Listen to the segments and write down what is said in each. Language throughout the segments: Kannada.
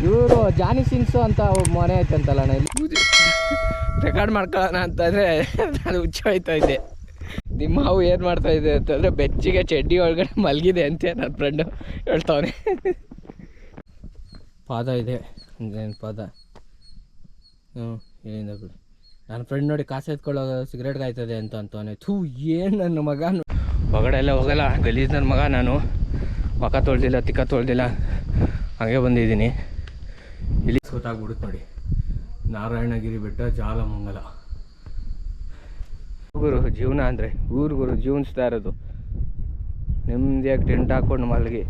ಇವರು ಜಾನಿ ಸಿನ್ಸು ಅಂತ ಮನೆ ಐತಂತಲ್ಲ ಇಲ್ಲಿ ರೆಕಾರ್ಡ್ ಮಾಡ್ಕೊಳ್ಳೋಣ ಅಂತಂದರೆ ನಾನು ಹುಚ್ಚ ಹೋಯ್ತಾ ಇದ್ದೆ. ನಿಮ್ಮ ಮಾವು ಏನು ಮಾಡ್ತಾ ಇದೆ ಅಂತಂದರೆ ಬೆಚ್ಚಿಗೆ ಚಡ್ಡಿ ಒಳಗಡೆ ಮಲಗಿದೆ ಅಂತೆ ನನ್ನ ಫ್ರೆಂಡು ಹೇಳ್ತಾವನೆ. ಪಾದ ಇದೆ ಏನು ಪಾದ ಏನಿಂದ ಬಿಡು. ನನ್ನ ಫ್ರೆಂಡ್ ನೋಡಿ ಕಾಸು ಎತ್ಕೊಳ್ಳೋ ಸಿಗರೇಟ್ ಕಾಯ್ತದೆ ಅಂತ ಅಂತವನೆ. ಥೂ ಏನು ನನ್ನ ಮಗ ಹೊಗಡೆ ಎಲ್ಲ ಹೋಗಲ್ಲ ಗಲೀಜ್ ನನ್ನ ಮಗ. ನಾನು ಮಕ ತೊಳ್ದಿಲ್ಲ ತಿಕ್ಕ ತೊಳ್ದಿಲ್ಲ ಹಾಗೆ ಬಂದಿದ್ದೀನಿ. ಇಲ್ಲಿ ಗೊತ್ತಾಗ್ಬಿಡುತ್ತೆ ನೋಡಿ, ನಾರಾಯಣಗಿರಿ ಬೆಟ್ಟ ಜಾಲಮಂಗಲ. ಗುರು ಜೀವನ ಅಂದರೆ ಊರುಗುರು ಜೀವನಿಸ್ತಾ ಇರೋದು ನೆಮ್ಮದಿಯಾಗಿ ಟೆಂಟ್ ಹಾಕ್ಕೊಂಡು ಮಲಗಿ.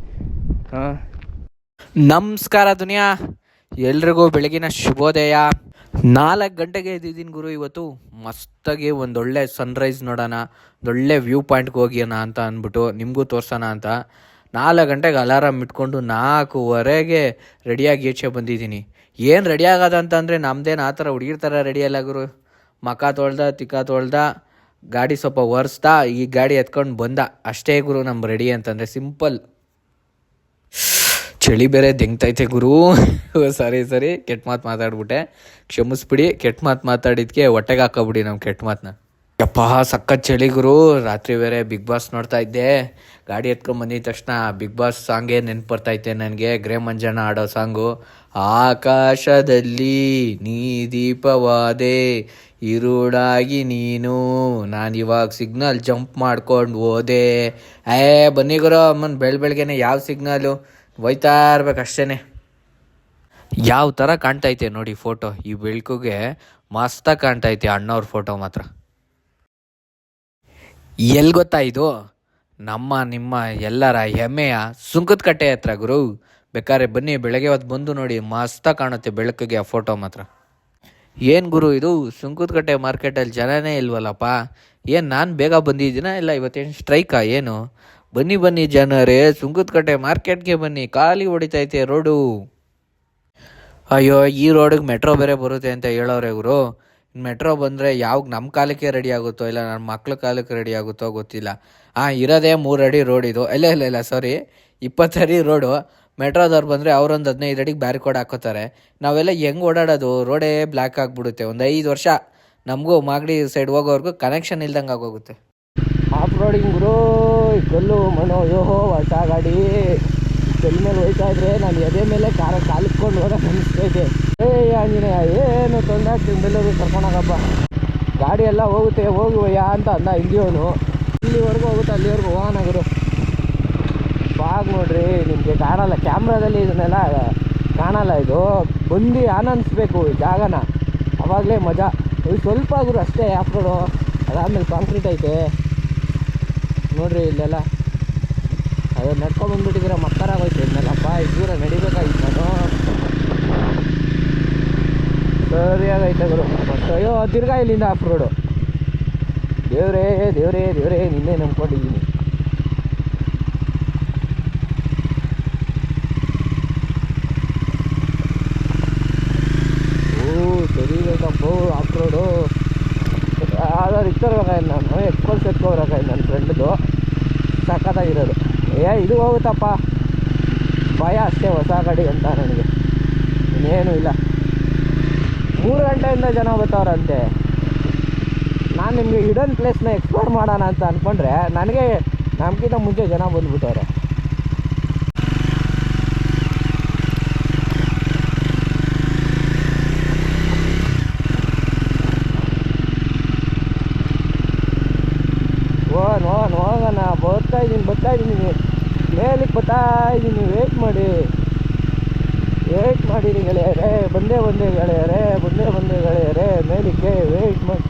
ಹಾಂ, ನಮಸ್ಕಾರ ದುನಿಯಾ, ಎಲ್ರಿಗೂ ಬೆಳಗಿನ ಶುಭೋದಯ. 4 ಗಂಟೆಗೆ ಎದ್ದಿದ್ದೀನಿ ಗುರು. ಇವತ್ತು ಮಸ್ತಾಗಿ ಒಂದೊಳ್ಳೆ ಸನ್ರೈಸ್ ನೋಡೋಣ, ಒಂದೊಳ್ಳೆ ವ್ಯೂ ಪಾಯಿಂಟ್ಗೆ ಹೋಗೋಣ ಅಂತ ಅಂದ್ಬಿಟ್ಟು ನಿಮಗೂ ತೋರ್ಸೋಣ ಅಂತ 4 ಗಂಟೆಗೆ ಅಲಾರಾಮ್ ಇಟ್ಕೊಂಡು 4:15ಗೆ ರೆಡಿಯಾಗಿ ಈಚೆ ಬಂದಿದ್ದೀನಿ. ಏನು ರೆಡಿ ಆಗೋದು ಅಂತಂದರೆ ನಮ್ಮದೇನು ಆ ಥರ ಹುಡುಗಿರ್ ಥರ ರೆಡಿ ಅಲ್ಲ ಗುರು. ಮಕ ತೊಳ್ದ ತಿಕ್ಕ ತೊಳ್ದ ಗಾಡಿ ಸ್ವಲ್ಪ ಒರೆಸ್ದ ಈ ಗಾಡಿ ಎತ್ಕೊಂಡು ಬಂದ ಅಷ್ಟೇ ಗುರು ನಮ್ಮ ರೆಡಿ ಅಂತಂದರೆ. ಸಿಂಪಲ್. ಚಳಿ ಬೇರೆ ದೆಂಗ್ತೈತೆ ಗುರು. ಸರಿ ಕೆಟ್ಟ ಮಾತು ಮಾತಾಡ್ಬಿಟ್ಟೆ, ಕ್ಷಮಿಸ್ಬಿಡಿ. ಕೆಟ್ಟ ಮಾತು ಮಾತಾಡಿದ್ಕೆ ಹೊಟ್ಟೆಗೆ ಹಾಕೋಬಿಡಿ ನಮ್ಮ ಕೆಟ್ಟ ಮಾತನ್ನ. ಯಪ್ಪ ಸಖತ್ ಚಳಿ ಗುರು. ರಾತ್ರಿ ಬೇರೆ ಬಿಗ್ ಬಾಸ್ ನೋಡ್ತಾ ಇದ್ದೆ. ಗಾಡಿ ಎತ್ಕೊಂಡು ಬಂದಿದ ತಕ್ಷಣ ಬಿಗ್ ಬಾಸ್ ಸಾಂಗೇ ನೆನ್ಪು ಬರ್ತೈತೆ ನನಗೆ. ಗ್ರೇ ಮಂಜಣ್ಣ ಆಡೋ ಸಾಂಗು. ಆಕಾಶದಲ್ಲಿ ನೀ ದೀಪವಾದೆ ಇರುಳಾಗಿ ನೀನು, ನಾನಿವಾಗ ಸಿಗ್ನಲ್ ಜಂಪ್ ಮಾಡ್ಕೊಂಡು ಹೋದೆ. ಬನ್ನಿ ಗುರು ಅಮ್ಮನ ಬೆಳಗ್ಗೆನೆ ಯಾವ ಸಿಗ್ನಲು ಹೋಯ್ತಾ ಇರ್ಬೇಕು ಅಷ್ಟೇ. ಯಾವ ಥರ ಕಾಣ್ತೈತೆ ನೋಡಿ ಫೋಟೋ. ಈ ಬೆಳಕಿಗೆ ಮಸ್ತಾಗಿ ಕಾಣ್ತೈತೆ ಅಣ್ಣವ್ರ ಫೋಟೋ ಮಾತ್ರ. ಎಲ್ಲಿ ಗೊತ್ತಾ ಇದು? ನಮ್ಮ ನಿಮ್ಮ ಎಲ್ಲರ ಹೆಮ್ಮೆಯ ಸುಂಕದಕಟ್ಟೆ ಹತ್ರ ಗುರು. ಬೇಕಾದ್ರೆ ಬನ್ನಿ, ಬೆಳಗ್ಗೆ ಹೊತ್ತು ಬಂದು ನೋಡಿ, ಮಸ್ತಾಗಿ ಕಾಣುತ್ತೆ ಬೆಳಕಿಗೆ ಆ ಫೋಟೋ ಮಾತ್ರ. ಏನು ಗುರು ಇದು ಸುಂಕದಕಟ್ಟೆ ಮಾರ್ಕೆಟಲ್ಲಿ ಜನನೇ ಇಲ್ವಲ್ಲಪ್ಪ. ಏನು ನಾನು ಬೇಗ ಬಂದಿದ್ದೀನ ಇಲ್ಲ ಇವತ್ತೇನು ಸ್ಟ್ರೈಕಾ ಏನು? ಬನ್ನಿ ಜನರೇ, ಸುಂಕದಕಟ್ಟೆ ಮಾರ್ಕೆಟ್ಗೆ ಬನ್ನಿ, ಖಾಲಿ ಹೊಡಿತೈತೆ ರೋಡು. ಅಯ್ಯೋ, ಈ ರೋಡಿಗೆ ಮೆಟ್ರೋ ಬೇರೆ ಬರುತ್ತೆ ಅಂತ ಹೇಳೋರೆ ಗುರು. ಮೆಟ್ರೋ ಬಂದರೆ ಯಾವಾಗ ನಮ್ಮ ಕಾಲಕ್ಕೆ ರೆಡಿ ಆಗುತ್ತೋ ಇಲ್ಲ ನನ್ನ ಮಕ್ಳ ಕಾಲಕ್ಕೆ ರೆಡಿ ಆಗುತ್ತೋ ಗೊತ್ತಿಲ್ಲ. ಇರೋದೇ 3 ಅಡಿ ರೋಡ್ ಇದು. ಇಲ್ಲ ಸಾರಿ 20 ಅಡಿ ರೋಡು. ಮೆಟ್ರೋದವ್ರು ಬಂದರೆ ಅವರೊಂದು 15 ಅಡಿಗೆ ಬ್ಯಾರಿಕೋಡ್ ಹಾಕೋತಾರೆ. ನಾವೆಲ್ಲ ಹೆಂಗೆ ಓಡಾಡೋದು? ರೋಡೇ ಬ್ಲ್ಯಾಕ್ ಆಗಿಬಿಡುತ್ತೆ. ಒಂದು 5 ವರ್ಷ ನಮಗೂ ಮಾಗಡಿ ಸೈಡ್ ಹೋಗೋವರೆಗೂ ಕನೆಕ್ಷನ್ ಇಲ್ದಂಗೆ ಆಗೋಗುತ್ತೆ. ಆಫ್ ರೋಡಿಂಗ್ ಗುರು. ಕಲ್ಲು ಮನೋ ಯೋಹೋ ಹೊಸ ಗಾಡಿ ಕಲ್ಲು ಮೇಲೆ ಹೋಯ್ತಾ ಇದ್ರೆ ನಾನು ಎದೆ ಮೇಲೆ ಕಾಲಿಟ್ಕೊಂಡು ಹೋಗೋಕೆ ಅನಿಸ್ತೈತೆ. ಆಂಜನೇಯ ಏನು ತೊಂದರೆ ಆಗ್ತೀನಿ, ಬೆಲ್ಲೂರು ಕರ್ಕೊಂಡೋಗಪ್ಪ. ಗಾಡಿ ಎಲ್ಲ ಹೋಗುತ್ತೆ ಹೋಗುವಯ್ಯ ಅಂತ ಅಂದ ಹಿಂದಿಯವನು. ಇಲ್ಲಿವರೆಗೂ ಹೋಗುತ್ತೆ, ಅಲ್ಲಿವರೆಗೂ ಹೋಗೋಣ ಗುರು. ಬಾಗ್ ನೋಡ್ರಿ, ನಿಮಗೆ ಕಾಣಲ್ಲ ಕ್ಯಾಮ್ರಾದಲ್ಲಿ, ಇದನ್ನೆಲ್ಲ ಕಾಣಲ್ಲ. ಇದು ಬಂದು ಆನಂದಿಸ್ಬೇಕು ಈ ಜಾಗನ, ಅವಾಗಲೇ ಮಜಾ. ಇದು ಸ್ವಲ್ಪ ಗುರು ಅಷ್ಟೇ ಆಫ್ ರೋಡು. ಅದಾದಮೇಲೆ ಕಾಂಕ್ರೀಟ್ ಐತೆ ನೋಡ್ರಿ. ಇಲ್ಲೆಲ್ಲ ಅದು ನಡ್ಕೊಂಡ್ಬಂದ್ಬಿಟ್ಟಿದ್ರೆ ಮಕ್ಕರಾಗೋಯ್ತು ಇದನ್ನೆಲ್ಲಪ್ಪ. ಈ ದೂರ ನಡಿಬೇಕಾಗಿತ್ತು ನಾನು. ಸರಿಯಾಗೈತೆ ಗುರು. ಮತ್ತು ಅಯ್ಯೋ ತಿರ್ಗಾ ಇಲ್ಲಿಂದ ಆಫ್ ರೋಡು. ದೇವ್ರೇ ನಿನ್ನೆ ನಂಬ್ಕೊಂಡಿದ್ದೀನಿ. ಸರಿ ಬೇಕಪ್ಪ ಆಫ್ ರೋಡು. ಯಾವ್ದಾದ್ರು ಇತ್ತರ್ಬೇಕಾಯ್ತು, ನಾನು ಎತ್ಕೊಳ್ಬೇಕಾಯ್ತು ನನ್ನ ಫ್ರೆಂಡ್ದು. ಸಖತ್ತಾಗಿರೋದು. ಇದು ಹೋಗುತ್ತಪ್ಪ, ಭಯ ಅಷ್ಟೇ ಹೊಸ ಗಾಡಿ ಅಂತ ನನಗೆ, ಇನ್ನೇನು ಇಲ್ಲ. 3 ಗಂಟೆಯಿಂದ ಜನ ಬರ್ತಾವ್ರಂತೆ. ನಾನು ನಿಮಗೆ ಹಿಡನ್ ಪ್ಲೇಸ್ನ ಎಕ್ಸ್ಪ್ಲೋರ್ ಮಾಡೋಣ ಅಂತ ಅಂದ್ಕೊಂಡ್ರೆ ನನಗೆ ನಮಗಿಂತ ಮುಂಚೆ ಜನ ಬಂದುಬಿಟ್ಟವ್ರೆ. ಹೋಗೋಣ. ಬರ್ತಾ ಇದ್ದೀನಿ ಮೇಲಕ್ಕೆ ಬರ್ತಾ ಇದ್ದೀನಿ. ವೇಟ್ ಮಾಡಿರಿ ಗೆಳೆಯರೇ. ಬಂದೇ ಗೆಳೆಯರೇ ಮೇಲಕ್ಕೆ ವೇಟ್ ಮಾಡಿ.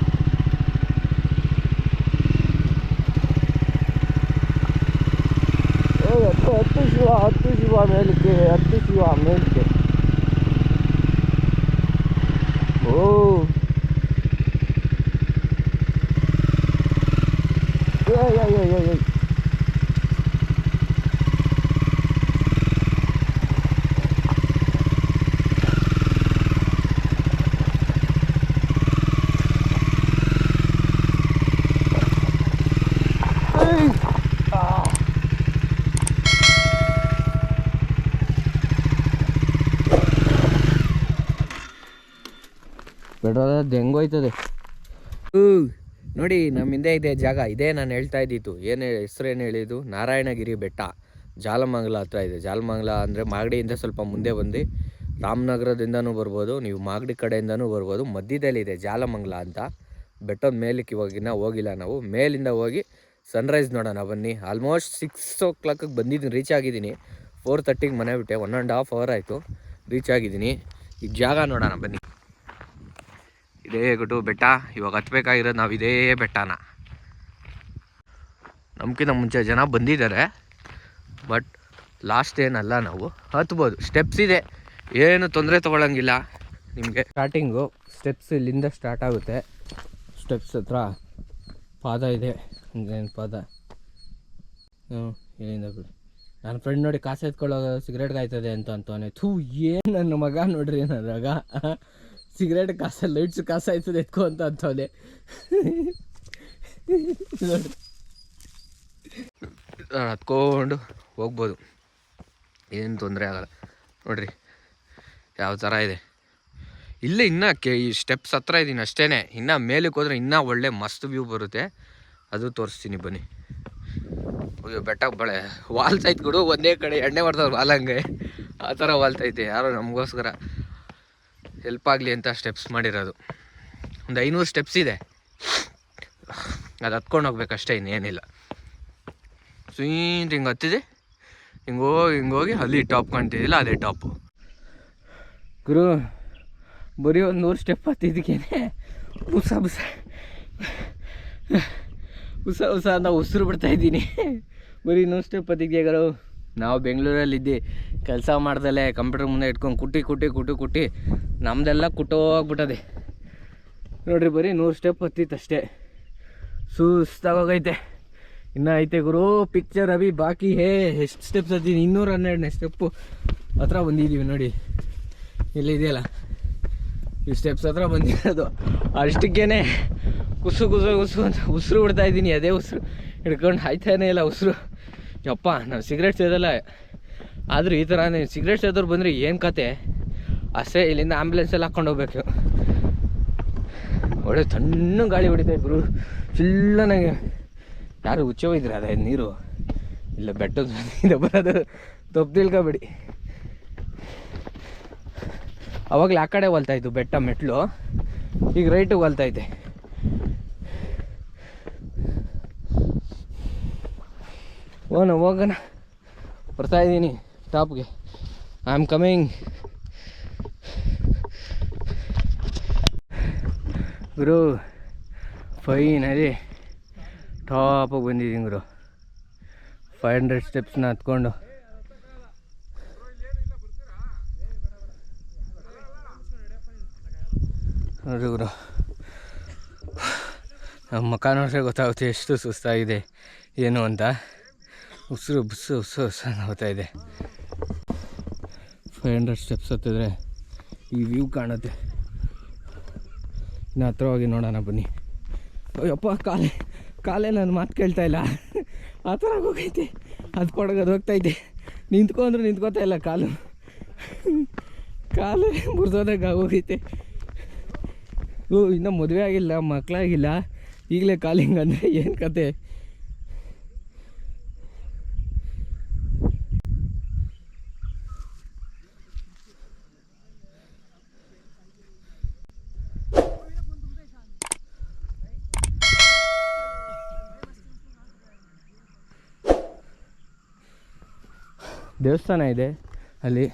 ಹತ್ತು ಶಿವ ಮೇಲಕ್ಕೆ. ಓ ಪೆಟ್ರೋಲ್ ಹೆಂಗೋಯ್ತದೆ. ನೋಡಿ ನಮ್ಮ ಹಿಂದೆ ಇದೆ ಜಾಗ, ಇದೇ ನಾನು ಹೇಳ್ತಾ ಇದ್ದಿತ್ತು. ಏನು ಹೆಸರು ಏನು ಹೇಳಿದ್ದು, ನಾರಾಯಣಗಿರಿ ಬೆಟ್ಟ, ಜಾಲಮಂಗಲ ಹತ್ರ ಇದೆ. ಜಾಲಮಂಗಲ ಅಂದರೆ ಮಾಗಡಿಯಿಂದ ಸ್ವಲ್ಪ ಮುಂದೆ ಬಂದು ರಾಮನಗರದಿಂದನೂ ಬರ್ಬೋದು, ನೀವು ಮಾಗಡಿ ಕಡೆಯಿಂದನೂ ಬರ್ಬೋದು. ಮಧ್ಯದಲ್ಲಿದೆ ಜಾಲಮಂಗಲ ಅಂತ. ಬೆಟ್ಟದ ಮೇಲಕ್ಕೆ ಇವಾಗಿನ ಹೋಗಿಲ್ಲ ನಾವು. ಮೇಲಿಂದ ಹೋಗಿ ಸನ್ರೈಸ್ ನೋಡೋಣ ಬನ್ನಿ. ಆಲ್ಮೋಸ್ಟ್ 6 o'clock ಬಂದಿದ್ದೀನಿ, ರೀಚ್ ಆಗಿದ್ದೀನಿ. 4:30 ಮನೆ ಬಿಟ್ಟೆ, 1.5 hour ಆಯಿತು ರೀಚ್ ಆಗಿದ್ದೀನಿ. ಈ ಜಾಗ ನೋಡೋಣ ಬನ್ನಿ. ಇದೇ ಗುಟ್ಟು ಬೆಟ್ಟ. ಇವಾಗ ಹತ್ಬೇಕಾಗಿರೋದು ನಾವು ಇದೇ ಬೆಟ್ಟನ. ನಮ್ಗಿಂತ ಮುಂಚೆ ಜನ ಬಂದಿದ್ದಾರೆ, ಬಟ್ ಲಾಸ್ಟ್ ಏನಲ್ಲ, ನಾವು ಹತ್ಬೋದು. ಸ್ಟೆಪ್ಸ್ ಇದೆ, ಏನು ತೊಂದರೆ ತೊಗೊಳಂಗಿಲ್ಲ ನಿಮಗೆ. ಸ್ಟಾರ್ಟಿಂಗು ಸ್ಟೆಪ್ಸ್ ಇಲ್ಲಿಂದ ಸ್ಟಾರ್ಟ್ ಆಗುತ್ತೆ. ಸ್ಟೆಪ್ಸ್ ಹತ್ರ ಪಾದ ಇದೆ, ಏನು ಪಾದ ಇಲ್ಲಿಂದ ಬಿಡಿ. ನನ್ನ ಫ್ರೆಂಡ್ ನೋಡಿ ಕಾಸು ಎತ್ಕೊಳ್ಳೋ ಸಿಗರೇಟ್ಗೆ ಆಯ್ತದೆ ಅಂತವನೆ. ಥೂ, ಏನು ನನ್ನ ಮಗ ನೋಡ್ರಿ, ನನಗ ಸಿಗರೇಟ್ ಕಾಸು, ಲೈಟ್ಸ್ ಕಾಸು ಆಯ್ತದೆ ಎತ್ಕೊ ಅಂತವನೆ ನೋಡಿ. ಹತ್ಕೊಂಡು ಹೋಗ್ಬೋದು, ಏನು ತೊಂದರೆ ಆಗಲ್ಲ. ನೋಡ್ರಿ ಯಾವ ಥರ ಇದೆ. ಇಲ್ಲೇ ಇನ್ನೂ ಈ ಸ್ಟೆಪ್ಸ್ ಹತ್ರ ಇದ್ದೀನಿ ಅಷ್ಟೇ. ಇನ್ನೂ ಮೇಲಕ್ಕೆ ಹೋದರೆ ಇನ್ನೂ ಒಳ್ಳೆ ಮಸ್ತ್ ವ್ಯೂ ಬರುತ್ತೆ, ಅದು ತೋರಿಸ್ತೀನಿ ಬನ್ನಿ. ಅಯ್ಯೋ ಬೆಟ್ಟಕ್ಕೆ ಬಳೆ ವಾಲ್ತೈತೆ ಗುಡು, ಒಂದೇ ಕಡೆ ಎಣ್ಣೆ ಮಾಡ್ದವ್ರು ವಾಲಂಗೆ ಆ ಥರ ವಾಲ್ತೈತೆ. ಯಾರೋ ನಮಗೋಸ್ಕರ ಹೆಲ್ಪ್ ಆಗಲಿ ಅಂತ ಸ್ಟೆಪ್ಸ್ ಮಾಡಿರೋದು. ಒಂದು 500 ಸ್ಟೆಪ್ಸ್ ಇದೆ, ಅದು ಹತ್ಕೊಂಡು ಹೋಗ್ಬೇಕಷ್ಟೇ, ಇನ್ನೇನಿಲ್ಲ. ಸ್ವೀಟ್ ಹಿಂಗೆ ಹತ್ತಿದೆ, ಹಿಂಗೋಗಿ ಅಲ್ಲಿ ಟಾಪ್ ಕಾಣ್ತಿದ್ದಿಲ್ಲ, ಅದೇ ಟಾಪು ಗುರು. ಬರೀ ಒಂದು 100 ಸ್ಟೆಪ್ ಹತ್ತಿದ್ದಕ್ಕೇನೆ ಉಸ ಅಂತ ಉಸಿರು ಬಿಡ್ತಾಯಿದ್ದೀನಿ. ಬರೀ 100 ಸ್ಟೆಪ್ ಹತ್ತಿದ್ಯಾಗರು. ನಾವು ಬೆಂಗಳೂರಲ್ಲಿದ್ದು ಕೆಲಸ ಮಾಡ್ದಲ್ಲೇ ಕಂಪ್ಯೂಟರ್ ಮುಂದೆ ಇಟ್ಕೊಂಡು ಕುಟ್ಟಿ ನಮ್ಮದೆಲ್ಲ ಕುಟ್ಟೋಗ್ಬಿಟ್ಟದೆ ನೋಡ್ರಿ. ಬರೀ 100 ಸ್ಟೆಪ್ ಹತ್ತಿತ್ತಷ್ಟೇ, ಸುಸ್ತಾಗೋಗೈತೆ. ಇನ್ನೂ ಐತೆ ಗುರು ಪಿಕ್ಚರ್ ಅಭಿ ಬಾಕಿ ಹೇ. ಎಷ್ಟು ಸ್ಟೆಪ್ಸ್ ಹತ್ತೀನಿ, 212ನೇ ಸ್ಟೆಪ್ಪು ಹತ್ರ ಬಂದಿದ್ದೀವಿ ನೋಡಿ. ಇಲ್ಲಿದೆಯಲ್ಲ ಈ ಸ್ಟೆಪ್ಸ್ ಹತ್ರ ಬಂದಿರೋದು. ಅಷ್ಟಕ್ಕೇ ಕುಸು ಅಂತ ಉಸಿರು ಬಿಡ್ತಾಯಿದ್ದೀನಿ. ಅದೇ ಉಸಿರು ಹಿಡ್ಕೊಂಡು ಆಯ್ತಾನೇ ಇಲ್ಲ ಉಸಿರು. ಯಪ್ಪ, ನಾವು ಸಿಗರೇಟ್ ಸೇದಲ್ಲ, ಆದರೂ ಈ ಥರ ಸಿಗರೇಟ್ ಸೇದೋರು ಬಂದರೆ ಏನು ಕತೆ ಅಷ್ಟೇ. ಇಲ್ಲಿಂದ ಆ್ಯಂಬುಲೆನ್ಸಲ್ಲಿ ಹಾಕ್ಕೊಂಡು ಹೋಗ್ಬೇಕು. ಒಳ್ಳೆ ತಣ್ಣಗೆ ಗಾಳಿ ಹೊಡಿತಾಯಿದ್ರು ಗುರು, ಚಿಲ್ಲನಾಗೆ. ಯಾರು ಹುಚ್ಚ ಹೋಯ್ತಾರೆ ಅದೇ ನೀರು, ಇಲ್ಲ ಬೆಟ್ಟದ ಬರೋದು, ತಪ್ಪು ತಿಳ್ಕೊಬೇಡಿ. ಅವಾಗಲೇ ಆ ಕಡೆ ಹೊಲ್ತಾಯಿತ್ತು ಬೆಟ್ಟ ಮೆಟ್ಲು, ಈಗ ರೈಟಿಗೆ ಹೊಲ್ತೈತೆ. ಹೋಗೋಣ, ಬರ್ತಾಯಿದ್ದೀನಿ ಟಾಪ್ಗೆ. ಐ ಆಮ್ ಕಮಿಂಗ್ ಗುರು. ಫೈನಲಿ ಟಾಪಿಗೆ ಬಂದಿದ್ದೀನಿ ಗುರು. 500 ಸ್ಟೆಪ್ಸ್ನ ಹತ್ಕೊಂಡು. ನೋಡ್ರಿ ಗುರು, ನಮ್ಮ ಮುಖ ನೋಡ್ರೆ ಗೊತ್ತಾಗುತ್ತೆ ಎಷ್ಟು ಸುಸ್ತಾಗಿದೆ ಏನು ಅಂತ. ಉಸಿರು ಬುಸ್ಸು ಹೋಗ್ತಾಯಿದೆ. 500 ಸ್ಟೆಪ್ಸ್ ಹತ್ತಿದ್ರೆ ಈ ವ್ಯೂ ಕಾಣುತ್ತೆ. ಇನ್ನು ಹತ್ರ ಹೋಗಿ ನೋಡೋಣ ಬನ್ನಿ. ಅಯ್ಯಪ್ಪ, ಕಾಲೇ ನನ್ನ ಮಾತು ಕೇಳ್ತಾ ಇಲ್ಲ, ಆ ಥರ ಹೋಗೈತೆ. ಅದು ಕೊಡಗೋದು ಹೋಗ್ತೈತೆ. ನಿಂತ್ಕೋತಾ ಇಲ್ಲ, ಕಾಲು ಮುರಿದೋದಾಗ ಹೋಗೈತೆ. ಇನ್ನೂ ಮದುವೆ ಆಗಿಲ್ಲ, ಮಕ್ಕಳಾಗಿಲ್ಲ, ಈಗಲೇ ಕಾಲಿಂಗ್ ಅಂದರೆ ಏನು ಕತೆ. ದೇವಸ್ಥಾನ ಇದೆ ಅಲ್ಲಿ,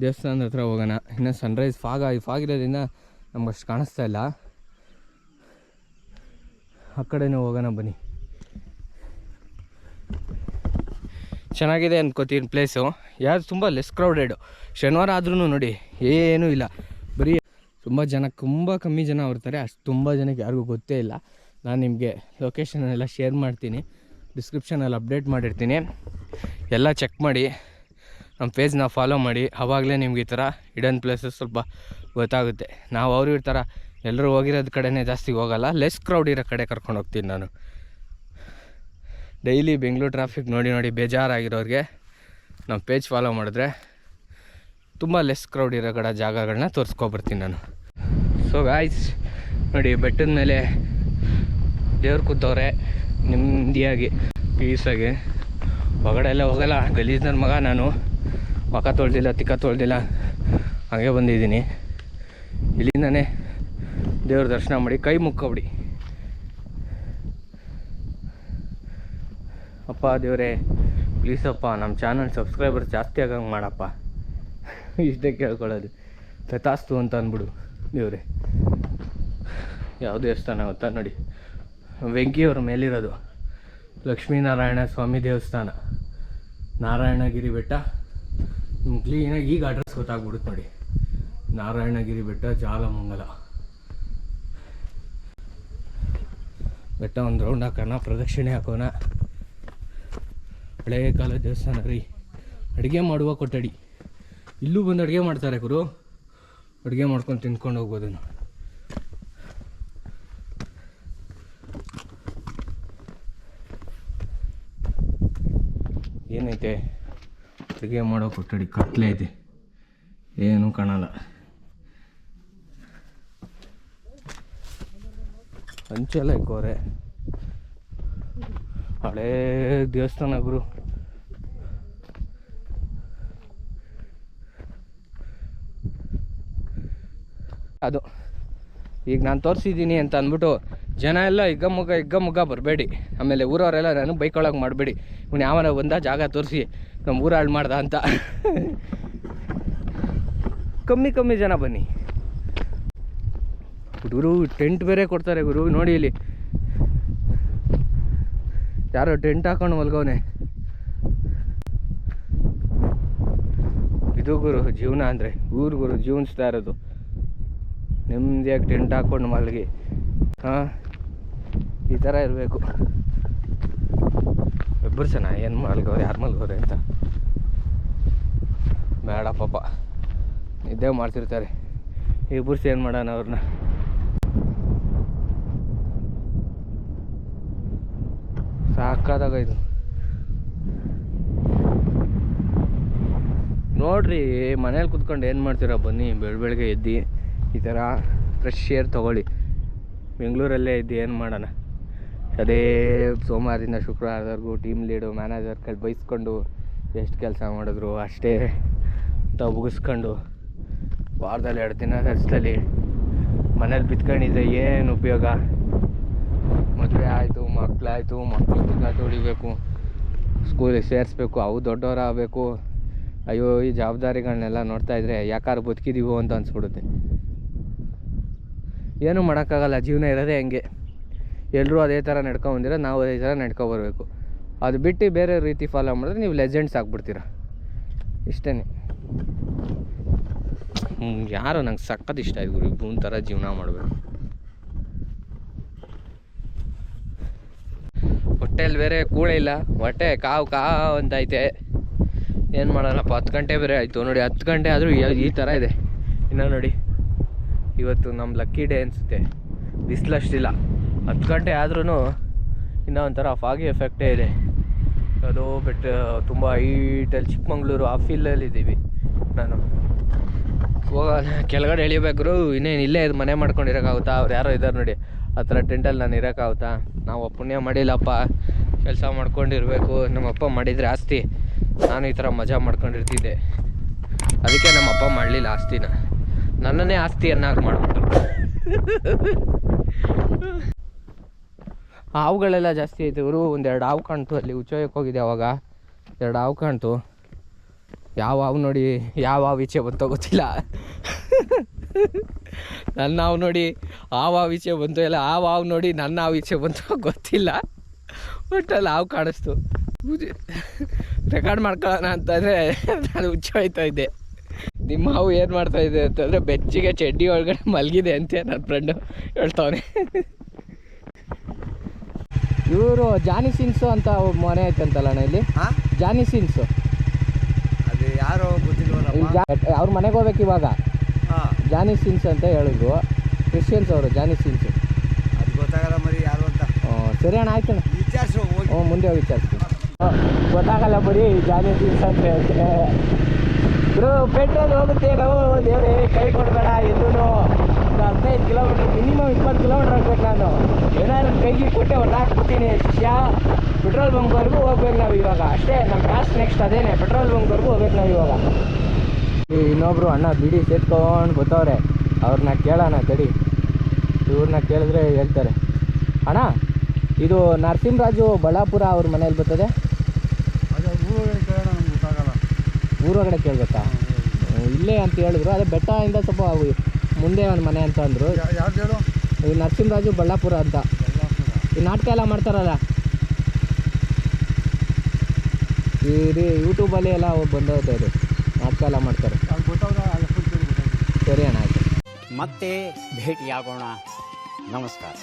ದೇವಸ್ಥಾನದ ಹತ್ರ ಹೋಗೋಣ. ಇನ್ನು ಸನ್ರೈಸ್ ಫಾಗಿರೋದ್ರಿಂದ ನಮ್ಗೆ ಅಷ್ಟು ಕಾಣಿಸ್ತಾ ಇಲ್ಲ. ಆ ಕಡೆನೇ ಹೋಗೋಣ ಬನ್ನಿ. ಚೆನ್ನಾಗಿದೆ ಅನ್ಕೋತೀನಿ ಪ್ಲೇಸು. ಯಾರು ತುಂಬ ಲೆಸ್ ಕ್ರೌಡೆಡು. ಶನಿವಾರ ಆದ್ರೂ ನೋಡಿ ಏನೂ ಇಲ್ಲ, ಬರೀ ತುಂಬ ಕಮ್ಮಿ ಜನ ಬರ್ತಾರೆ. ಅಷ್ಟು ತುಂಬ ಜನಕ್ಕೆ ಯಾರಿಗೂ ಗೊತ್ತೇ ಇಲ್ಲ. ನಾನು ನಿಮಗೆ ಲೊಕೇಶನೆಲ್ಲ ಶೇರ್ ಮಾಡ್ತೀನಿ, ಡಿಸ್ಕ್ರಿಪ್ಷನಲ್ಲಿ ಅಪ್ಡೇಟ್ ಮಾಡಿರ್ತೀನಿ. ಎಲ್ಲ ಚೆಕ್ ಮಾಡಿ, ನಮ್ಮ ಪೇಜ್ನ ಫಾಲೋ ಮಾಡಿ. ಆವಾಗಲೇ ನಿಮ್ಗೆ ಈ ಥರ ಹಿಡನ್ ಪ್ಲೇಸಸ್ ಸ್ವಲ್ಪ ಗೊತ್ತಾಗುತ್ತೆ. ನಾವು ಅವ್ರ ಥರ ಎಲ್ಲರೂ ಹೋಗಿರೋದು ಕಡೆನೇ ಜಾಸ್ತಿ ಹೋಗಲ್ಲ, ಲೆಸ್ ಕ್ರೌಡ್ ಇರೋ ಕಡೆ ಕರ್ಕೊಂಡು ಹೋಗ್ತೀನಿ ನಾನು. ಡೈಲಿ ಬೆಂಗಳೂರು ಟ್ರಾಫಿಕ್ ನೋಡಿ ಬೇಜಾರಾಗಿರೋರಿಗೆ ನಮ್ಮ ಪೇಜ್ ಫಾಲೋ ಮಾಡಿದ್ರೆ ತುಂಬ ಲೆಸ್ ಕ್ರೌಡ್ ಇರೋ ಕಡೆ ಜಾಗಗಳನ್ನ ತೋರಿಸ್ಕೊಬರ್ತೀನಿ ನಾನು. ಸೊ ಗಾಯ್ಸ್ ನೋಡಿ, ಬೆಟ್ಟದ ಮೇಲೆ ದೇವ್ರು ಕೂತವ್ರೆ ನೆಮ್ಮದಿಯಾಗಿ ಪೀಸಾಗಿ. ಹೊರಗಡೆ ಎಲ್ಲ ಹೋಗಲ್ಲ, ಗಲೀಜ್ ನನ್ನ ಮಗ ನಾನು. ಮುಖ ತೊಳ್ದಿಲ್ಲ, ತಿಕ್ಕ ತೊಳ್ದಿಲ್ಲ, ಹಾಗೆ ಬಂದಿದ್ದೀನಿ. ಇಲ್ಲಿಂದನೇ ದೇವ್ರ ದರ್ಶನ ಮಾಡಿ ಕೈ ಮುಕ್ಕೊಬಿಡಿ. ಅಪ್ಪ ದೇವರೇ ಪ್ಲೀಸಪ್ಪ, ನಮ್ಮ ಚಾನಲ್ ಸಬ್ಸ್ಕ್ರೈಬರ್ ಜಾಸ್ತಿ ಆಗಂಗೆ ಮಾಡಪ್ಪ, ಇಷ್ಟೇ ಕೇಳ್ಕೊಳ್ಳೋದು. ತಥಾಸ್ತು ಅಂತ ಅಂದ್ಬಿಡು ದೇವ್ರೆ. ಯಾವ ದೇವಸ್ಥಾನ ಗೊತ್ತಾ ನೋಡಿ, ವೆಂಕಿಯವ್ರ ಮೇಲಿರೋದು ಲಕ್ಷ್ಮೀನಾರಾಯಣ ಸ್ವಾಮಿ ದೇವಸ್ಥಾನ, ನಾರಾಯಣಗಿರಿ ಬೆಟ್ಟ. ಕ್ಲೀನಾಗಿ ಈಗ ಅಡ್ರೆಸ್ ಗೊತ್ತಾಗ್ಬಿಡುತ್ತೆ ನೋಡಿ. ನಾರಾಯಣಗಿರಿ ಬೆಟ್ಟ, ಜಾಲಮಂಗಲ ಬೆಟ್ಟ. ಒಂದು ರೌಂಡ್ ಹಾಕೋಣ, ಪ್ರದಕ್ಷಿಣೆ ಹಾಕೋಣ. ಹಳೇ ಕಾಲ ದೇವಸ್ಥಾನ ರೀ. ಅಡುಗೆ ಮಾಡುವ ಕೊಠಡಿ, ಇಲ್ಲೂ ಬಂದು ಅಡುಗೆ ಮಾಡ್ತಾರೆ ಗುರು. ಅಡುಗೆ ಮಾಡ್ಕೊಂಡು ತಿನ್ಕೊಂಡು ಹೋಗ್ಬೋದು. ಏನೈತೆ ಅಡುಗೆ ಮಾಡೋ ಕೊಠಡಿ, ಕತ್ಲೆ ಐತೆ, ಏನೂ ಕಾಣಲ್ಲ. ಹಂಚೆಲ್ಲ ಇಕ್ಕೋರೆ. ಹಳೇ ದೇವಸ್ಥಾನ ಗುರು. ಅದು ಈಗ ನಾನು ತೋರಿಸಿದ್ದೀನಿ ಅಂತ ಅಂದ್ಬಿಟ್ಟು ಜನ ಎಲ್ಲ ಹಿಗ್ಗಮುಗ್ಗ ಬರಬೇಡಿ. ಆಮೇಲೆ ಊರವರೆಲ್ಲ ನನಗೆ ಬೈಕೊಳಗೆ ಮಾಡಬೇಡಿ, ಇವ್ನು ಯಾವನ ಒಂದ ಜಾಗ ತೋರಿಸಿ ನಮ್ಮ ಊರು ಹಾಳು ಮಾಡ್ದ ಅಂತ. ಕಮ್ಮಿ ಜನ ಬನ್ನಿ. ಹುಡುಗರು ಟೆಂಟ್ ಬೇರೆ ಕೊಡ್ತಾರೆ ಗುರು. ನೋಡಿ ಇಲ್ಲಿ ಯಾರೋ ಟೆಂಟ್ ಹಾಕೊಂಡು ಮಲ್ಗವನೆ. ಇದು ಗುರು ಜೀವನ ಅಂದರೆ, ಊರು ಗುರು ಜೀವನಿಸ್ತಾ ಇರೋದು. ನೆಮ್ಮದಿಯಾಗಿ ಟೆಂಟ್ ಹಾಕ್ಕೊಂಡು ಮಲಗಿ, ಹಾಂ ಈ ಥರ ಇರಬೇಕು. ಎಬ್ಬರ್ಸೋಣ ಏನು ಮಲ್ಗವ್ರೆ, ಯಾರು ಮಲ್ಗವ್ರೆ ಅಂತ. ಬೇಡ ಪಾಪ, ನಿದ್ದೆ ಮಾಡ್ತಿರ್ತಾರೆ. ಎಬ್ಬರ್ಸಿ ಏನು ಮಾಡೋಣ ಅವ್ರನ್ನ. ಸಾಕಾದಾಗ ಇದು ನೋಡ್ರಿ. ಮನೇಲಿ ಕುತ್ಕೊಂಡು ಏನು ಮಾಡ್ತೀರಾ, ಬನ್ನಿ ಬೆಳಗ್ಗೆ ಎದ್ದು ಈ ಥರ ಫ್ರೆಶ್ ಏರ್ ತೊಗೊಳ್ಳಿ. ಬೆಂಗಳೂರಲ್ಲೇ ಇದ್ದು ಏನು ಮಾಡೋಣ. ಅದೇ ಸೋಮವಾರದಿಂದ ಶುಕ್ರವಾರದವರೆಗೂ ಟೀಮ್ ಲೀಡು ಮ್ಯಾನೇಜರ್ ಕೈ ಬೈಸ್ಕೊಂಡು ಎಷ್ಟು ಕೆಲಸ ಮಾಡಿದ್ರು ಅಷ್ಟೇ ಅಂತ ಮುಗಿಸ್ಕೊಂಡು ವಾರದಲ್ಲಿ 2 ದಿನ ರಜದಲ್ಲಿ ಮನೇಲಿ ಬಿತ್ಕೊಂಡಿದ್ರೆ ಏನು ಉಪಯೋಗ. ಮದುವೆ ಆಯಿತು, ಮಕ್ಕಳಾಯಿತು, ಮಕ್ಕಳು ಪುಸ್ತಕ ಹೊಡಿಬೇಕು, ಸ್ಕೂಲಿಗೆ ಸೇರಿಸ್ಬೇಕು, ಅವು ದೊಡ್ಡವರಾಗಬೇಕು. ಅಯ್ಯೋ ಈ ಜವಾಬ್ದಾರಿಗಳನ್ನೆಲ್ಲ ನೋಡ್ತಾಯಿದ್ರೆ ಯಾಕಾರು ಬದುಕಿದೀವೋ ಅಂತ ಅನಿಸ್ಬಿಡುತ್ತೆ. ಏನೂ ಮಾಡೋಕ್ಕಾಗಲ್ಲ, ಜೀವನ ಇರೋದೇ ಹಂಗೆ. ಎಲ್ಲರೂ ಅದೇ ಥರ ನಡ್ಕೊಂಬಂದಿರ, ನಾವು ಅದೇ ಥರ ನಡ್ಕೊಬರ್ಬೇಕು. ಅದು ಬಿಟ್ಟು ಬೇರೆ ರೀತಿ ಫಾಲೋ ಮಾಡಿದ್ರೆ ನೀವು ಲೆಜೆಂಡ್ಸ್ ಆಗ್ಬಿಡ್ತೀರ. ಇಷ್ಟೇ. ಯಾರೋ ನಂಗೆ ಸಕ್ಕತ್ ಇಷ್ಟ ಆಯ್ತು ಗುರು, ಇವನ್ ಥರ ಜೀವನ ಮಾಡಬೇಕು. ಹೊಟ್ಟೆಯಲ್ಲಿ ಬೇರೆ ಕೂಳೆ ಇಲ್ಲ, ಹೊಟ್ಟೆ ಕಾವು ಅಂತೈತೆ. ಏನು ಮಾಡೋಣಪ್ಪ, 10 ಗಂಟೆ ಬೇರೆ ಆಯಿತು ನೋಡಿ. 10 ಗಂಟೆ ಆದರೂ ಈ ಥರ ಇದೆ. ಇನ್ನು ನೋಡಿ, ಇವತ್ತು ನಮ್ಮ ಲಕ್ಕಿ ಡೇ ಅನಿಸುತ್ತೆ. ಬಿಸಿಲಷ್ಟಿಲ್ಲ. 10 ಗಂಟೆ ಆದ್ರೂ ಇನ್ನೂ ಒಂಥರ ಫಾಗಿ ಎಫೆಕ್ಟೇ ಇದೆ. ಅದು ಬೆಟ್ಟ ತುಂಬ ಹೈಟಲ್ಲಿ, ಚಿಕ್ಕಮಂಗ್ಳೂರು ಆ ಫೀಲ್ಡಲ್ಲಿದ್ದೀವಿ. ನಾನು ಹೋಗೋಣ, ಕೆಳಗಡೆ ಇಳಿಬೇಕು. ಇನ್ನೇನು ಇಲ್ಲೇ ಇದು ಮನೆ ಮಾಡ್ಕೊಂಡಿರೋಕ್ಕಾಗುತ್ತಾ? ಅವ್ರು ಯಾರೋ ಇದ್ದಾರೆ ನೋಡಿ, ಆ ಥರ ಟೆಂಟಲ್ಲಿ ನಾನು ಇರೋಕ್ಕಾಗುತ್ತಾ? ನಾವು ಪುಣ್ಯ ಮಾಡಿಲ್ಲಪ್ಪ, ಕೆಲಸ ಮಾಡ್ಕೊಂಡಿರ್ಬೇಕು. ನಮ್ಮಪ್ಪ ಮಾಡಿದರೆ ಆಸ್ತಿ, ನಾನು ಈ ಥರ ಮಜಾ ಮಾಡ್ಕೊಂಡಿರ್ತಿದ್ದೆ. ಅದಕ್ಕೆ ನಮ್ಮಪ್ಪ ಮಾಡಲಿಲ್ಲ ಆಸ್ತಿನ, ನನ್ನನ್ನೇ ಆಸ್ತಿಯನ್ನಾಗಿ ಮಾಡಿಬಿಟ್ರು. ಹಾವುಗಳೆಲ್ಲ ಜಾಸ್ತಿ ಐತೆ ಇವರು. 1-2 ಹಾವು ಕಾಣ್ತು ಅಲ್ಲಿ. ಉಚ್ಚೋಯಕ್ಕೆ ಹೋಗಿದೆ ಅವಾಗ, 2 ಹಾವು ಕಾಣ್ತು. ಯಾವ ಹಾವು ನೋಡಿ ಯಾವ ಹಾವು ಈಚೆ ಬಂತೋ ಗೊತ್ತಿಲ್ಲ. ನನ್ನ ಹಾವು ನೋಡಿ ಹಾವು ಈಚೆ ಬಂತು, ಇಲ್ಲ ಹಾವು ನೋಡಿ ನನ್ನ ಹಾವು ಈಚೆ ಬಂತು ಗೊತ್ತಿಲ್ಲ. ಬಟ್ ಅಲ್ಲಿ ಹಾವು ಕಾಣಿಸ್ತು. ರೆಕಾರ್ಡ್ ಮಾಡ್ಕೊಳ್ಳೋಣ ಅಂತಂದರೆ ನಾನು ಹುಚ್ಚೋಯ್ತಾ ಇದ್ದೆ. ನಿಮ್ಮ ಹಾವು ಏನು ಮಾಡ್ತಾಯಿದೆ ಅಂತಂದರೆ ಬೆಚ್ಚಿಗೆ ಚಡ್ಡಿ ಒಳಗಡೆ ಮಲಗಿದೆ ಅಂತೆ ನನ್ನ ಫ್ರೆಂಡು ಹೇಳ್ತಾವನೆ. ಇವರು ಜಾನಿ ಸಿನ್ಸು ಅಂತ ಮನೆ ಐತಂತಲ್ಲ ಅಣ್ಣ ಇಲ್ಲಿ, ಜಾನಿ ಸಿನ್ಸು. ಅದು ಯಾರೋ ಗೊತ್ತಿಲ್ಲ, ಅವ್ರ ಮನೆಗೆ ಹೋಗ್ಬೇಕು ಇವಾಗ. ಜಾನಿ ಸಿನ್ಸ್ ಅಂತ ಹೇಳಿದ್ರು, ಕ್ರಿಶ್ಚಿಯನ್ಸ್ ಅವರು. ಜಾನಿ ಸಿನ್ಸು ಅದು ಗೊತ್ತಾಗಲ್ಲ ಮರಿ ಯಾರು ಅಂತ. ಸರಿ ಅಣ್ಣ, ಆಯ್ತು ಅಣ್ಣ, ವಿಚಾರಿಸು. ಮುಂದೆ ಹೋಗಿ ವಿಚಾರಿಸ್ತೀನಿ. ಗೊತ್ತಾಗಲ್ಲ ಬರೀ ಜಾನಿ ಸಿನ್ಸ್ ಅಂತ ಹೇಳ್ತೀನಿ. ಪೆಟ್ರೋಲ್ ಹೋಗುತ್ತೆ, ನಾವು ದೇವ್ರೆ ಕೈ ಕೊಡಬೇಡ ಎಲ್ಲೂ. ಒಂದು 15 ಕಿಲೋಮೀಟ್ರ್ ಮಿನಿಮಮ್ 20 ಕಿಲೋಮೀಟ್ರ್ ಹೋಗ್ಬೇಕು ನಾನು. ಏನಾದ್ರು ಕೈಗೆ ಕೊಟ್ಟೆ ಹೊರಟಾಕ್ಬಿಡ್ತೀನಿ ಶಿಷ್ಯ. ಪೆಟ್ರೋಲ್ ಬಂಕ್ವರೆಗೂ ಹೋಗ್ಬೇಕು ನಾವು ಇವಾಗ. ಅಷ್ಟೇ ನಮ್ಮ ಟಾಸ್ಕ್ ನೆಕ್ಸ್ಟ್ ಅದೇನೆ, ಪೆಟ್ರೋಲ್ ಬಂಕ್ವರೆಗೂ ಹೋಗ್ಬೇಕು ನಾವು ಇವಾಗ. ಇನ್ನೊಬ್ರು ಅಣ್ಣ ಬಿಡಿ ಸೇರ್ಕೊಂಡು ಗೊತ್ತವ್ರೆ, ಅವ್ರನ್ನ ಕೇಳೋಣ ತಡಿ. ಇವ್ರನ್ನ ಕೇಳಿದ್ರೆ ಹೇಳ್ತಾರೆ. ಅಣ್ಣ ಇದು ನರಸಿಂಹರಾಜು ಬಳ್ಳಾಪುರ ಅವ್ರ ಮನೇಲಿ ಬರ್ತದೆ. ಅದೇ ಊರೊಳಗೆ ಕೇಳೋಣ, ನಮ್ಗೆ ಗೊತ್ತಾಗಲ್ಲ. ಊರೊಳಗಡೆ ಕೇಳಬೇಕಾ? ಇಲ್ಲೇ ಅಂತ ಹೇಳಿದ್ರು. ಅದೇ ಬೆಟ್ಟದಿಂದ ಸ್ವಲ್ಪ ಮುಂದೆ ಒಂದು ಮನೆ ಅಂತ ಅಂದರು. ಯಾವ್ದು ಹೇಳು? ಇದು ನರಸಿಂಹರಾಜು ಬಳ್ಳಾಪುರ ಅಂತ. ಈ ನಾಟಕ ಎಲ್ಲ ಮಾಡ್ತಾರಲ್ಲ, ಈ ಯೂಟ್ಯೂಬಲ್ಲಿ ಎಲ್ಲ ಬಂದೋದೆ ಇದು ನಾಟಕ ಎಲ್ಲ ಮಾಡ್ತಾರೆ. ಅದು ಗೊತ್ತಾಗ ಸರಿ ಅಣ್ಣ, ಆಯಿತು. ಮತ್ತೆ ಭೇಟಿಯಾಗೋಣ. ನಮಸ್ಕಾರ.